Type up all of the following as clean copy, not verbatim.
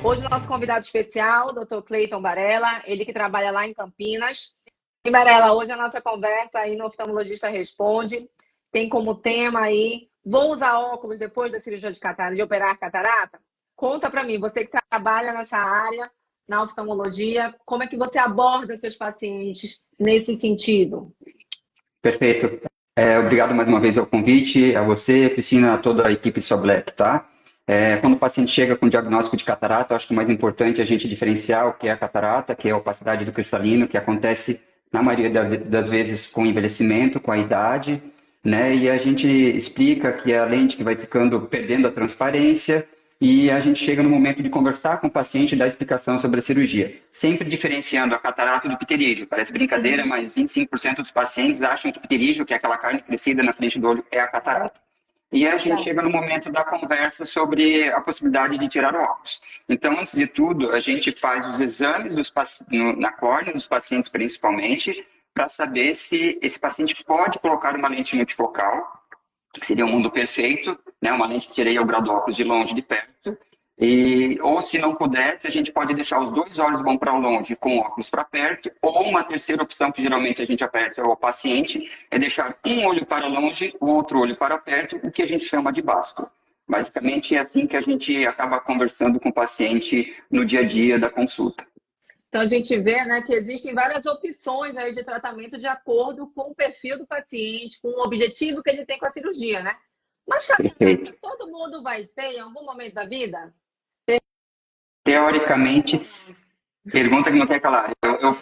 Hoje, nosso convidado especial, Dr. Cleiton Barella, ele que trabalha lá em Campinas. E, Barella, hoje a nossa conversa aí no Oftalmologista Responde tem como tema aí, vou usar óculos depois da cirurgia de operar catarata? Conta para mim, você que trabalha nessa área, na oftalmologia, como é que você aborda seus pacientes nesse sentido? Perfeito. Obrigado mais uma vez ao convite, a você, Cristina, a toda a equipe Soblack, tá? Quando o paciente chega com diagnóstico de catarata, eu acho que o mais importante é a gente diferenciar o que é a catarata, que é a opacidade do cristalino, que acontece na maioria das vezes com o envelhecimento, com a idade, né? E a gente explica que é a lente que vai ficando perdendo a transparência e a gente chega no momento de conversar com o paciente e dar explicação sobre a cirurgia, sempre diferenciando a catarata do pterígio. Parece brincadeira, mas 25% dos pacientes acham que o pterígio, que é aquela carne crescida na frente do olho, é a catarata. E a gente chega no momento da conversa sobre a possibilidade de tirar o óculos. Então, antes de tudo, a gente faz os exames na córnea dos pacientes principalmente, para saber se esse paciente pode colocar uma lente multifocal, que seria um mundo perfeito, né? Uma lente que tirei o grau do óculos de longe e de perto. Ou se não pudesse, a gente pode deixar os dois olhos bons para longe com óculos para perto, ou uma terceira opção que geralmente a gente oferece ao paciente é deixar um olho para longe, o outro olho para perto, o que a gente chama de básico. Basicamente é assim que a gente acaba conversando com o paciente no dia a dia da consulta. Então a gente vê, né, que existem várias opções aí de tratamento de acordo com o perfil do paciente, com o objetivo que ele tem com a cirurgia, né? Mas catarata, todo mundo vai ter em algum momento da vida? Teoricamente, pergunta que não quer calar.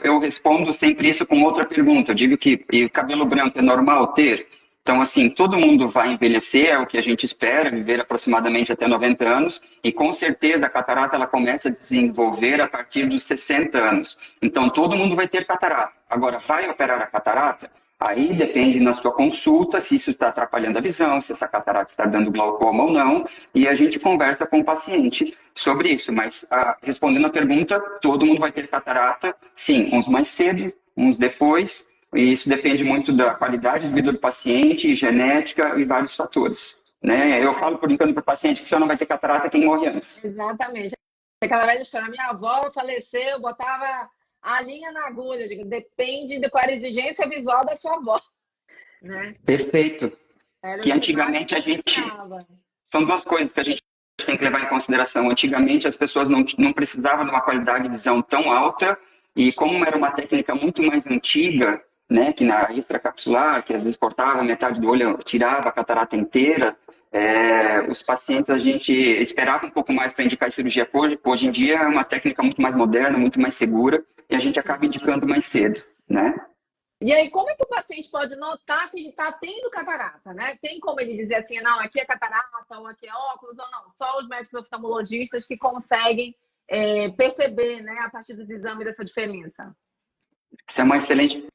Eu respondo sempre isso com outra pergunta. Eu digo que cabelo branco é normal ter? Então, assim, todo mundo vai envelhecer, é o que a gente espera, viver aproximadamente até 90 anos, e com certeza a catarata ela começa a desenvolver a partir dos 60 anos. Então, todo mundo vai ter catarata. Agora, vai operar a catarata? Aí depende na sua consulta se isso está atrapalhando a visão, se essa catarata está dando glaucoma ou não, e a gente conversa com o paciente sobre isso. Mas, respondendo a pergunta, todo mundo vai ter catarata, sim, uns mais cedo, uns depois, e isso depende muito da qualidade de vida do paciente, genética e vários fatores. Né? Eu falo, por brincando para o paciente, que só não vai ter catarata quem morre antes. Exatamente. Aquela velha história, minha avó faleceu, botava a linha na agulha, digo, depende de qual era a exigência visual da sua avó. Né? Perfeito. Que antigamente a gente... São duas coisas que a gente tem que levar em consideração. Antigamente as pessoas não precisavam de uma qualidade de visão tão alta, e como era uma técnica muito mais antiga, né, que na extracapsular, que às vezes cortava metade do olho, tirava a catarata inteira, os pacientes a gente esperava um pouco mais para indicar a cirurgia. Hoje em dia é uma técnica muito mais moderna, muito mais segura, e a gente acaba indicando mais cedo, né? E aí, como é que o paciente pode notar que ele está tendo catarata, né? Tem como ele dizer assim, não, aqui é catarata, ou aqui é óculos, ou não? Só os médicos oftalmologistas que conseguem perceber, né, a partir dos exames dessa diferença. Isso é um excelente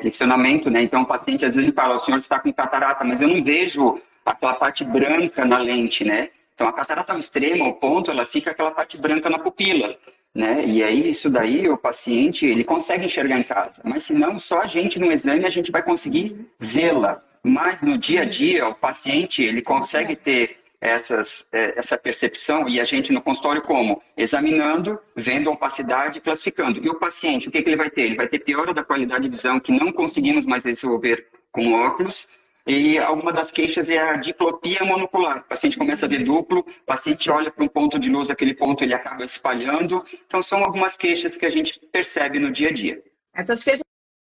questionamento, né? Então, o paciente às vezes fala, o senhor está com catarata, mas eu não vejo aquela parte branca na lente, né? Então, a catarata ao extremo, ao ponto, ela fica aquela parte branca na pupila, né? E aí, isso daí, o paciente, ele consegue enxergar em casa. Mas, se não, só a gente no exame, a gente vai conseguir vê-la. Mas, no dia a dia, o paciente, ele consegue ter essa percepção, e a gente no consultório como? Examinando, vendo a opacidade e classificando. E o paciente, o que ele vai ter? Ele vai ter piora da qualidade de visão, que não conseguimos mais resolver com óculos, e alguma das queixas é a diplopia monocular. O paciente começa a ver duplo, o paciente olha para um ponto de luz, aquele ponto ele acaba espalhando. Então, são algumas queixas que a gente percebe no dia a dia. Essas queixas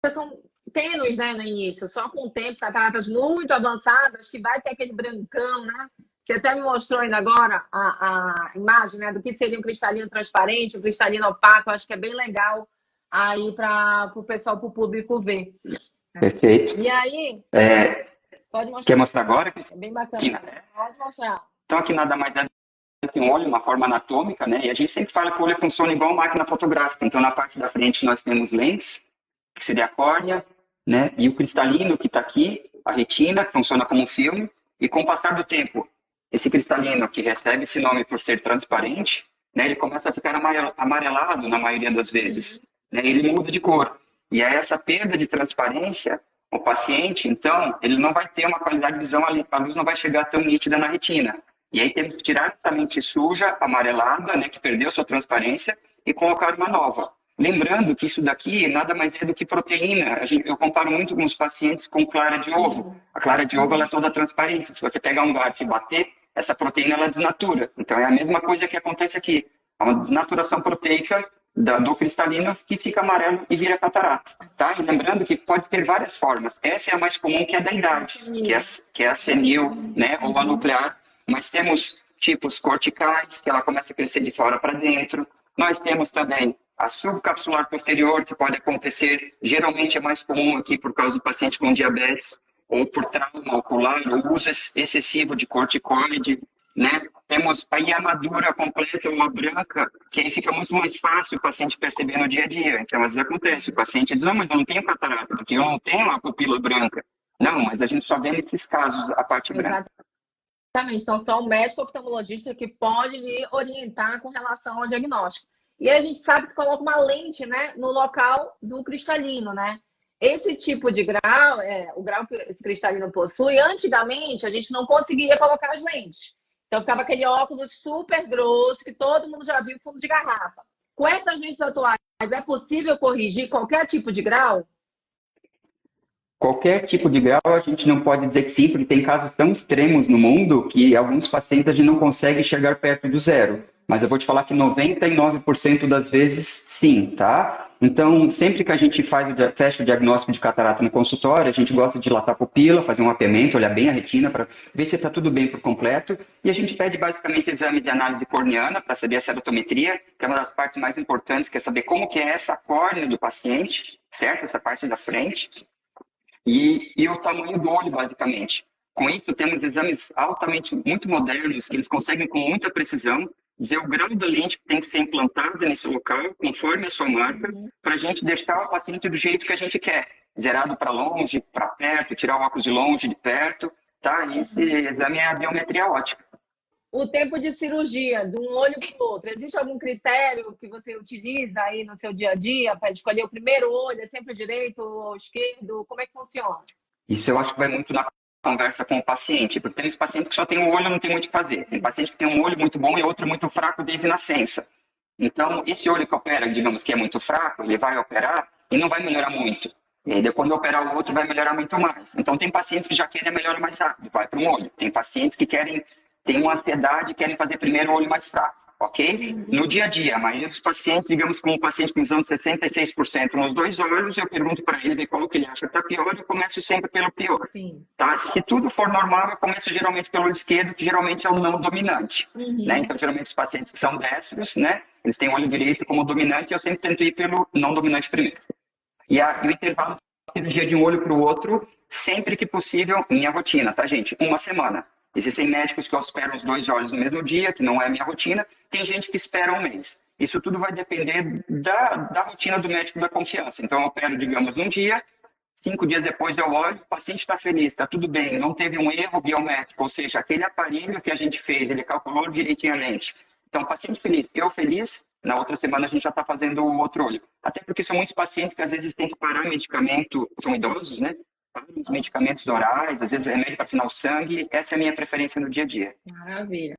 são tênues, né, no início, só com o tempo, cataratas muito avançadas, que vai ter aquele brancão, né? Você até me mostrou ainda agora a imagem, né, do que seria um cristalino transparente, um cristalino opaco. Acho que é bem legal aí para o pessoal, para o público ver. Perfeito. E aí, pode mostrar. Quer mostrar agora? É bem bacana. Pode mostrar. Então, aqui nada mais é do que um olho, uma forma anatômica, né? E a gente sempre fala que o olho funciona igual máquina fotográfica. Então, na parte da frente nós temos lentes, que seria a córnea, né? E o cristalino que está aqui, a retina, que funciona como um filme. E com o passar do tempo, esse cristalino, que recebe esse nome por ser transparente, né, ele começa a ficar amarelado na maioria das vezes. Né, ele muda de cor. E é essa perda de transparência, o paciente, então, ele não vai ter uma qualidade de visão, a luz não vai chegar tão nítida na retina. E aí temos que tirar essa lente suja, amarelada, né, que perdeu sua transparência, e colocar uma nova. Lembrando que isso daqui nada mais é do que proteína. Eu comparo muito com os pacientes com clara de ovo. A clara de ovo ela é toda transparente. Se você pegar um garfo e bater, essa proteína ela desnatura. Então é a mesma coisa que acontece aqui. É uma desnaturação proteica do cristalino que fica amarelo e vira catarata. Tá? E lembrando que pode ter várias formas. Essa é a mais comum, que é da idade, que é a senil, né, ou a nuclear. Mas temos tipos corticais, que ela começa a crescer de fora para dentro. Nós temos também a subcapsular posterior, que pode acontecer, geralmente é mais comum aqui por causa do paciente com diabetes, ou por trauma ocular, ou uso excessivo de corticoide, né? Temos aí a madura completa, ou a branca, que aí fica muito mais fácil o paciente perceber no dia a dia. Então, às vezes acontece, o paciente diz, não, mas eu não tenho catarata, porque eu não tenho a pupila branca. Não, mas a gente só vê nesses casos a parte branca. Exatamente. Então, só o médico oftalmologista que pode lhe orientar com relação ao diagnóstico. E a gente sabe que coloca uma lente, né, no local do cristalino, né? Esse tipo de grau, o grau que esse cristalino possui, antigamente a gente não conseguia colocar as lentes. Então ficava aquele óculos super grosso que todo mundo já viu, fundo de garrafa. Com essas lentes atuais, é possível corrigir qualquer tipo de grau? Qualquer tipo de grau, a gente não pode dizer que sim, porque tem casos tão extremos no mundo que alguns pacientes a gente não consegue chegar perto do zero. Mas eu vou te falar que 99% das vezes, sim, tá? Então, sempre que a gente fecha o diagnóstico de catarata no consultório, a gente gosta de dilatar a pupila, fazer um mapeamento, olhar bem a retina para ver se está tudo bem por completo. E a gente pede basicamente exame de análise corneana para saber a cerotometria, que é uma das partes mais importantes, que é saber como que é essa córnea do paciente, certo? Essa parte da frente. E o tamanho do olho, basicamente. Com isso, temos exames altamente, muito modernos, que eles conseguem, com muita precisão, dizer o grau da lente que tem que ser implantada nesse local, conforme a sua marca, para a gente deixar o paciente do jeito que a gente quer. Zerado para longe, para perto, tirar o óculos de longe, de perto, tá? E esse exame é a biometria ótica. O tempo de cirurgia de um olho para o outro, existe algum critério que você utiliza aí no seu dia a dia para escolher o primeiro olho? É sempre o direito ou o esquerdo? Como é que funciona? Isso eu acho que vai muito na conversa com o paciente, porque tem os pacientes que só tem um olho e não tem muito o que fazer. Tem paciente que tem um olho muito bom e outro muito fraco desde nascença. Então, esse olho que opera, digamos que é muito fraco, ele vai operar e não vai melhorar muito. E daí, quando operar o outro, vai melhorar muito mais. Então, tem pacientes que já querem a melhora mais rápido, vai para um olho. Tem pacientes que têm uma ansiedade e querem fazer primeiro o olho mais fraco, ok? No dia a dia, a maioria dos pacientes, digamos que um paciente com visão de 66% nos dois olhos, eu pergunto para ele qual que ele acha que está pior, eu começo sempre pelo pior. Sim. Tá? Se tudo for normal, eu começo geralmente pelo olho esquerdo, que geralmente é o não dominante. Né? Então, geralmente, os pacientes que são destros, né? Eles têm o olho direito como dominante, e eu sempre tento ir pelo não dominante primeiro. E o intervalo de cirurgia de um olho para o outro, sempre que possível, minha rotina, tá, gente? Uma semana. Existem médicos que operam os dois olhos no mesmo dia, que não é a minha rotina. Tem gente que espera um mês. Isso tudo vai depender da rotina do médico da confiança. Então, eu opero, digamos, num dia, 5 dias depois eu olho, o paciente está feliz, está tudo bem, não teve um erro biométrico, ou seja, aquele aparelho que a gente fez, ele calculou direitinhamente. Então, paciente feliz, eu feliz, na outra semana a gente já está fazendo o outro olho. Até porque são muitos pacientes que às vezes têm que parar medicamento, são idosos, né? Os medicamentos orais, às vezes remédio para afinar o sangue. Essa é a minha preferência no dia a dia. Maravilha.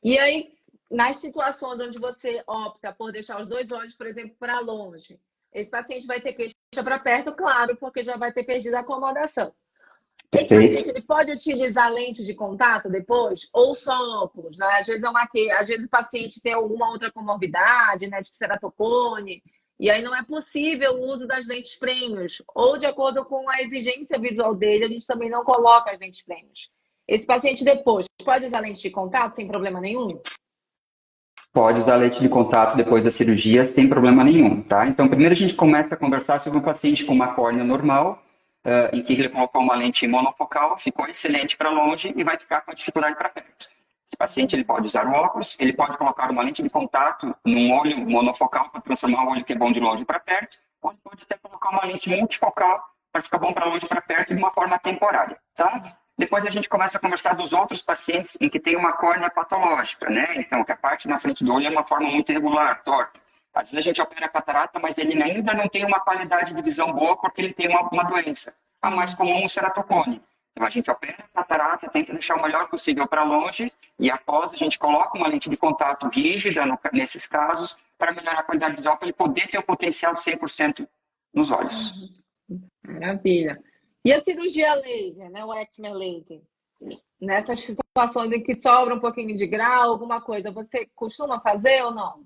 E aí, nas situações onde você opta por deixar os dois olhos, por exemplo, para longe, esse paciente vai ter que deixar para perto, claro, porque já vai ter perdido a acomodação. Esse paciente ele pode utilizar lente de contato depois? Ou só óculos, né? Às vezes o paciente tem alguma outra comorbidade, né? Tipo ceratocone. E aí não é possível o uso das lentes prêmios. Ou de acordo com a exigência visual dele, a gente também não coloca as lentes prêmios. Esse paciente depois pode usar lente de contato sem problema nenhum? Pode usar lente de contato depois da cirurgia sem problema nenhum, tá? Então, primeiro a gente começa a conversar sobre um paciente com uma córnea normal, em que ele colocou uma lente monofocal, ficou excelente para longe e vai ficar com dificuldade para perto. Esse paciente ele pode usar o óculos, ele pode colocar uma lente de contato num olho monofocal para transformar o olho que é bom de longe para perto, ou ele pode até colocar uma lente multifocal para ficar bom para longe e para perto de uma forma temporária, tá? Depois a gente começa a conversar dos outros pacientes em que tem uma córnea patológica, né? Então, que a parte na frente do olho é uma forma muito irregular, torta. Às vezes a gente opera a catarata, mas ele ainda não tem uma qualidade de visão boa porque ele tem uma doença. A mais comum é o ceratocone. Então, a gente opera a catarata, tenta deixar o melhor possível para longe e após a gente coloca uma lente de contato rígida nesses casos para melhorar a qualidade visual, para ele poder ter o potencial de 100% nos olhos. Maravilha. E a cirurgia laser, né? O Excimer Laser? Nessas situações em que sobra um pouquinho de grau, alguma coisa, você costuma fazer ou não?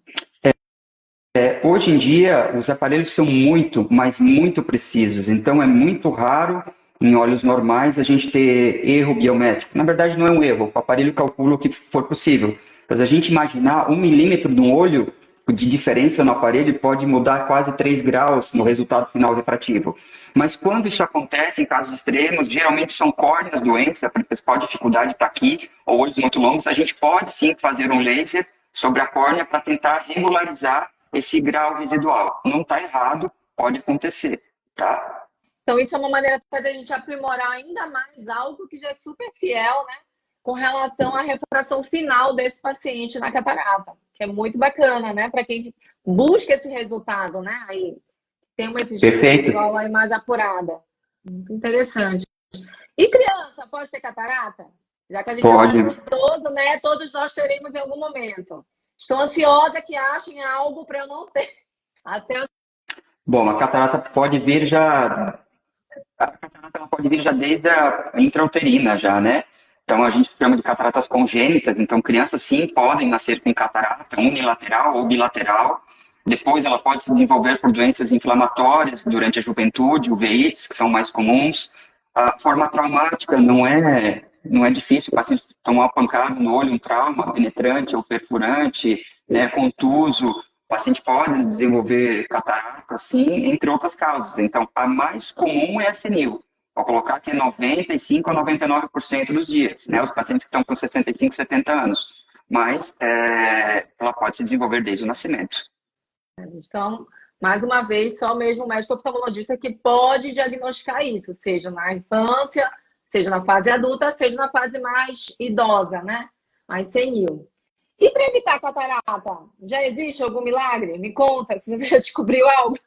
Hoje em dia, os aparelhos são muito, mas muito precisos. Então, é muito raro, em olhos normais, a gente ter erro biométrico. Na verdade, não é um erro. O aparelho calcula o que for possível. Mas a gente imaginar 1 milímetro de um olho de diferença no aparelho pode mudar quase 3 graus no resultado final refrativo. Mas quando isso acontece, em casos extremos, geralmente são córneas doentes, a principal dificuldade está aqui, ou olhos muito longos, a gente pode sim fazer um laser sobre a córnea para tentar regularizar esse grau residual. Não está errado, pode acontecer, tá? Então, isso é uma maneira da gente aprimorar ainda mais algo que já é super fiel, né? Com relação à refração final desse paciente na catarata, que é muito bacana, né? Para quem busca esse resultado, né? Aí tem uma exigência visual aí mais apurada. Muito interessante. E criança, pode ter catarata? Já que a gente pode. É idoso, né? Todos nós teremos em algum momento. Estou ansiosa que achem algo para eu não ter. Até Bom, a catarata pode vir já. A catarata pode vir já desde a intrauterina, já, né? Então a gente chama de cataratas congênitas. Então crianças sim podem nascer com catarata unilateral ou bilateral. Depois ela pode se desenvolver por doenças inflamatórias durante a juventude, uveites, que são mais comuns. A forma traumática não é difícil, o paciente tomar uma pancada no olho, um trauma penetrante ou perfurante, né, contuso, o paciente pode desenvolver catarata, sim, entre outras causas. Então, a mais comum é a senil. Vou colocar que é 95% a 99% dos dias, né, os pacientes que estão com 65, 70 anos. Mas ela pode se desenvolver desde o nascimento. Então, mais uma vez, só mesmo o médico oftalmologista que pode diagnosticar isso, seja na infância, seja na fase adulta, seja na fase mais idosa, né? Mais senil. E para evitar catarata, já existe algum milagre? Me conta, se você já descobriu algo.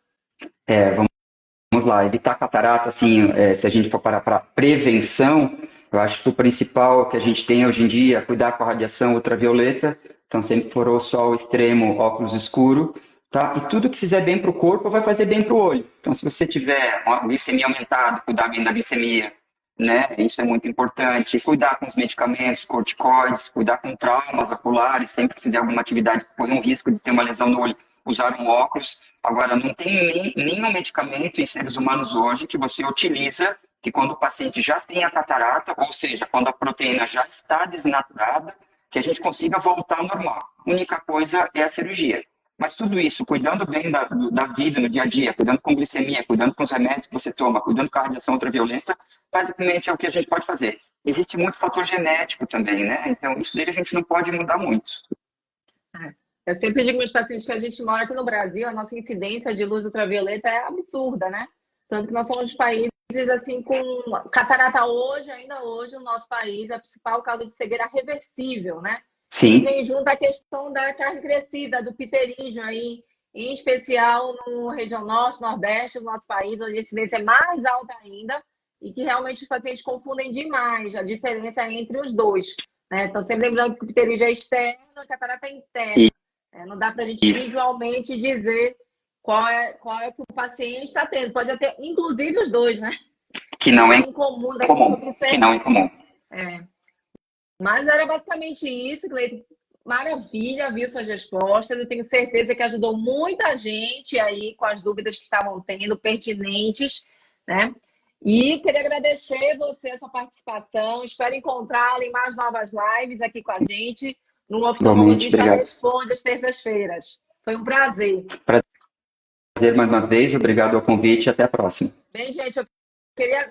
Vamos lá, evitar catarata, assim, se a gente for parar para prevenção, eu acho que o principal que a gente tem hoje em dia é cuidar com a radiação ultravioleta. Então, sempre que for o sol extremo, óculos escuro, tá? E tudo que fizer bem para o corpo vai fazer bem para o olho. Então, se você tiver uma glicemia aumentada, cuidar bem da glicemia, né? Isso é muito importante. Cuidar com os medicamentos, corticoides, cuidar com traumas oculares, sempre que fizer alguma atividade que corre um risco de ter uma lesão no olho, usar um óculos. Agora, não tem nenhum medicamento em seres humanos hoje que você utiliza que quando o paciente já tem a catarata, ou seja, quando a proteína já está desnaturada, que a gente consiga voltar ao normal. A única coisa é a cirurgia. Mas tudo isso, cuidando bem da vida no dia a dia, cuidando com glicemia, cuidando com os remédios que você toma, cuidando com a radiação ultravioleta, basicamente é o que a gente pode fazer. Existe muito fator genético também, né? Então, isso dele a gente não pode mudar muito. Eu sempre digo meus pacientes que a gente mora aqui no Brasil, a nossa incidência de luz ultravioleta é absurda, né? Tanto que nós somos os países, assim, com catarata hoje, ainda hoje, no nosso país, a principal causa de cegueira reversível, né? Sim. E vem junto a questão da carne crescida, do pterígio aí, em especial no região norte, nordeste do nosso país, onde a incidência é mais alta ainda, e que realmente os pacientes confundem demais a diferença entre os dois, né? Então, sempre lembrando que o pterígio é externo e a catarata é interna. Não dá para a gente visualmente dizer qual é que o paciente está tendo. Pode ter, inclusive, os dois, né? Que não é incomum. Que não é incomum. Mas era basicamente isso, Cleiton. Maravilha, viu suas respostas. Eu tenho certeza que ajudou muita gente aí com as dúvidas que estavam tendo, pertinentes, né? E queria agradecer você, a sua participação. Espero encontrá-la em mais novas lives aqui com a gente. No Oftalmologista Responde às terças-feiras. Foi um prazer. Prazer mais uma vez, obrigado ao convite e até a próxima. Bem, gente, eu queria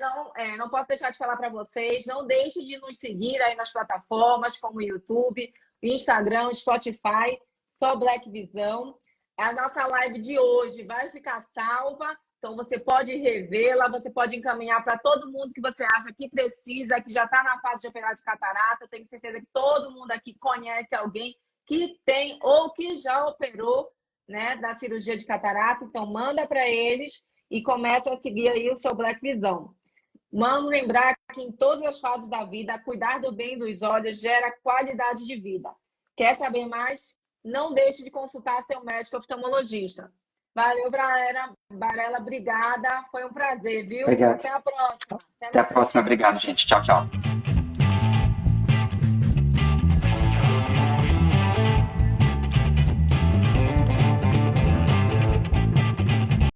não posso deixar de falar para vocês, não deixe de nos seguir aí nas plataformas como o YouTube, Instagram, Spotify, só Black Visão. A nossa live de hoje vai ficar salva, então você pode revê-la, você pode encaminhar para todo mundo que você acha que precisa, que já está na fase de operar de catarata. Eu tenho certeza que todo mundo aqui conhece alguém que tem ou que já operou, né, da cirurgia de catarata. Então, manda para eles e começa a seguir aí o seu Black Visão. Vamos lembrar que em todas as fases da vida, cuidar do bem dos olhos gera qualidade de vida. Quer saber mais? Não deixe de consultar seu médico oftalmologista. Valeu, Varela, obrigada. Foi um prazer, viu? Obrigado. Até a próxima. Até Até a mais. próxima. Obrigado, gente. Tchau, tchau.